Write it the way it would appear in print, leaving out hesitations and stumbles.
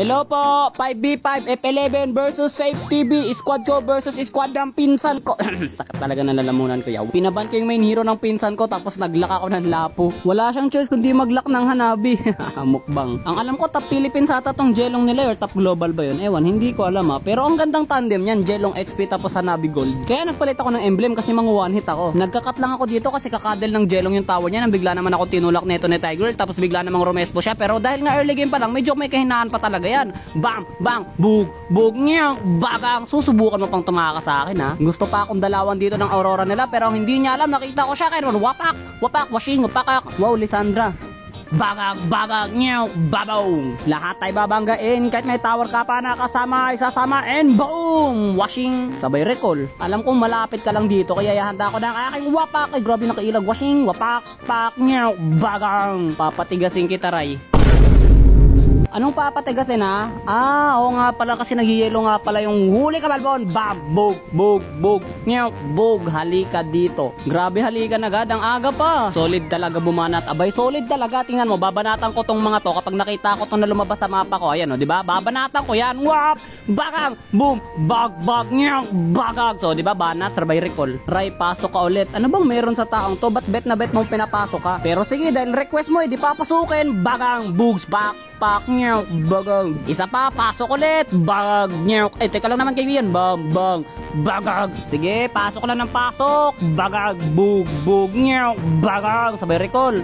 Hello po, 5v5, F11 versus Safe TV, squad ko versus squad ng pinsan ko. Sakit talaga ng lalamunan ko yaw. Pinaban ko yung main hero ng pinsan ko tapos naglock ako ng lapo. Wala siyang choice kundi maglock ng Hanabi. Mukbang. Ang alam ko top Philippines ata tong Jelong nila or top global ba yun? Ewan, hindi ko alam ha. Pero ang gandang tandem yan, Jelong XP tapos Hanabi Gold. Kaya nagpalit ako ng emblem kasi mga one hit ako. Nagkakat lang ako dito kasi kakadel ng Jelong yung tower niya. Nang bigla naman ako tinulak nito ni Tiger tapos bigla namang rumespo siya. Pero dahil nga early game pa lang, medyo may kahinaan pa talaga yan. Bang, bang, bug, bug, nyang, bagang. Susubukan mo pang tumakas sa akin ha. Gusto pa akong dalawan dito ng Aurora nila pero hindi niya alam. Nakita ko siya kaya wapak, wapak, washing, wapakak. Wow, Lisandra. Bagag, bagag, nyaw, babaw. Lahat ay babanggain kahit may tower ka pa na kasama, isasama and boom! Washing, sabay recall. Alam kong malapit ka lang dito kaya ihanda ko ng aking wapak. Ay grabe nakailag, washing, wapak, pak, nyaw, bagang. Papatigasin kita, Ray. Anong papatigasin ha? Oo nga pala kasi nagyayelo nga pala yung huli ka balbon. Bam! Bug! Bug! Bug! Nyaw! Bug! Halika dito. Grabe halika na agad. Ang aga pa. Solid talaga bumanat. Abay solid talaga. Tingnan mo. Babanatan ko tong mga to. Kapag nakita ko tong na lumabas sa mapa ko. Ayan o. Diba? Babanatan ko yan. Wap! Bagang! Boom! Bag! Bag! Nyaw! Bagag! So diba? Banat. Sabay recall. Ray, pasok ka ulit. Ano bang meron sa taong to? Ba't bet na bet mong pinapasok ka? Pero sige dahil request mo di papasukin. Bagang! Bugs! Back! Pak! Nyaw! Bagag! Isa pa! Pasok ulit! Bagag! Nyaw! Eh, teka lang naman kaibigan. Bang! Bang! Bagag! Sige! Pasok lang ng pasok! Bagag! Bug! Bug! Nyaw! Bagag! Sabay recall!